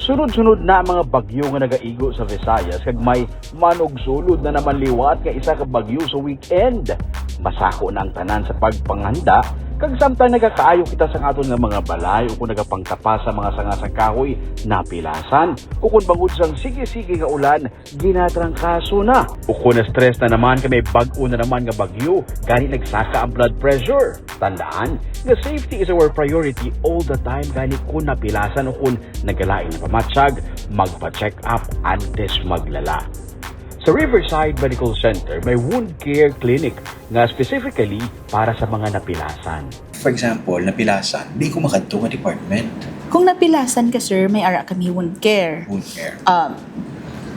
Sunod-sunod na ang mga bagyo nga nagaigo sa Visayas kag may manugsulod na naman liwat nga isa ka bagyo sa weekend. Masako na ang tanan sa pagpanghanda kag samtang nagakaayo kita sa aton nga mga balay o kung nagapangtapas sa mga sanga sa kahoy, napilasan o kung bangud sang sige-sige nga ulan, ginatrangkaso na. O kung na-stress na naman kay may bag-o na naman nga bagyo, gani nagsaka ang blood pressure. Tandaan, nga safety is our priority all the time gani kung napilasan o kung nagalain na pamatyag, magpa-check up antes maglala. Sa Riverside Medical Center, may wound care clinic nga specifically para sa mga napilasan. For example, napilasan, di ko makadto nga department. Kung napilasan ka, sir, may ara kami wound care. Wound care.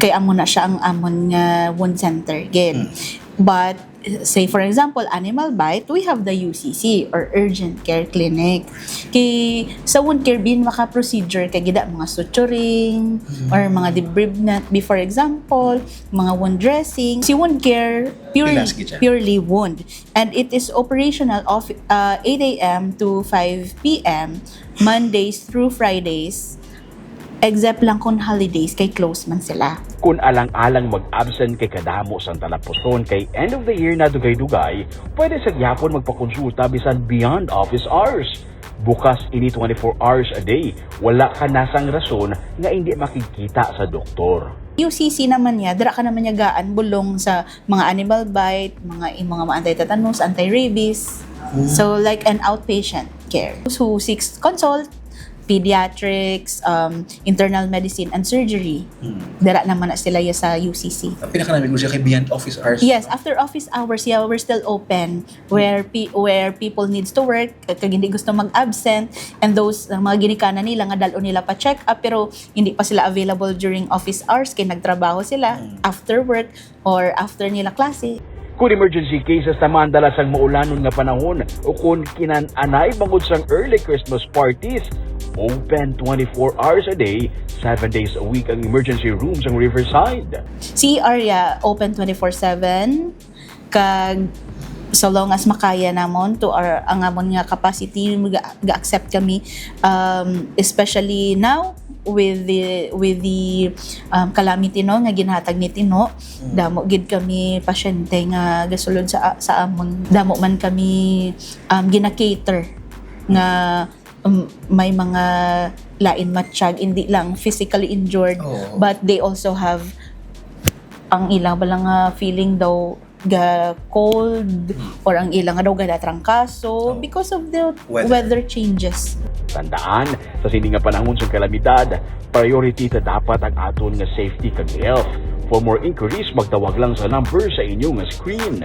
Kaya amo na siya ang amon nga wound center again. But say for example, animal bite, we have the UCC or urgent care clinic. Kay sa wound care bin maka procedure kay gida mga suturing or mga debridement, for example, mga wound dressing. Si wound care purely wound, and it is operational of 8 a.m. to 5 p.m. Mondays through Fridays. Except lang kung holidays, kay close man sila. Kung alang-alang mag-absent kay kadamo sang talapuson kay end of the year na dugay-dugay, pwede sa gyapon magpakonsulta bisan beyond office hours. Bukas ini 24 hours a day. Wala ka nasang rason nga hindi makikita sa doktor. UCC naman niya, dira ka naman niya gaan bulong sa mga animal bite, mga anti-tetanus, anti-rabies. So like an outpatient care. Who seeks consult, pediatrics, internal medicine, and surgery. Dara naman na sila sa UCC. Pinaka-namin ko siya kay beyond office hours. Yes, after office hours, yeah, we're still open where people needs to work, kag hindi gusto mag-absent, and those mga ginikanan nila nga dalo nila pa check up pero hindi pa sila available during office hours kay nagtrabaho sila after work or after nila klase. Kung emergency cases naman dalas ang maulanon nga panahon o kung kinan-anay bangod sang early Christmas parties, open 24 hours a day, 7 days a week ang emergency rooms ang Riverside. Si area open 24/7 kag so long as makaya namon to our ang amon nga capacity ga-accept kami, especially now with the calamity no nga ginhatag ni Tino. Damo gid kami pasyente nga gasulod sa amon, damo man kami gina-cater nga may mga lain matsyag, hindi lang physically injured, but they also have ang ilang balang feeling daw ga cold or ang ilang daw ga trangkaso because of the weather changes. Tandaan, sa sini nga panahon sa kalamidad, priority ta dapat ang aton nga safety kag health. For more inquiries, magtawag lang sa number sa inyong screen.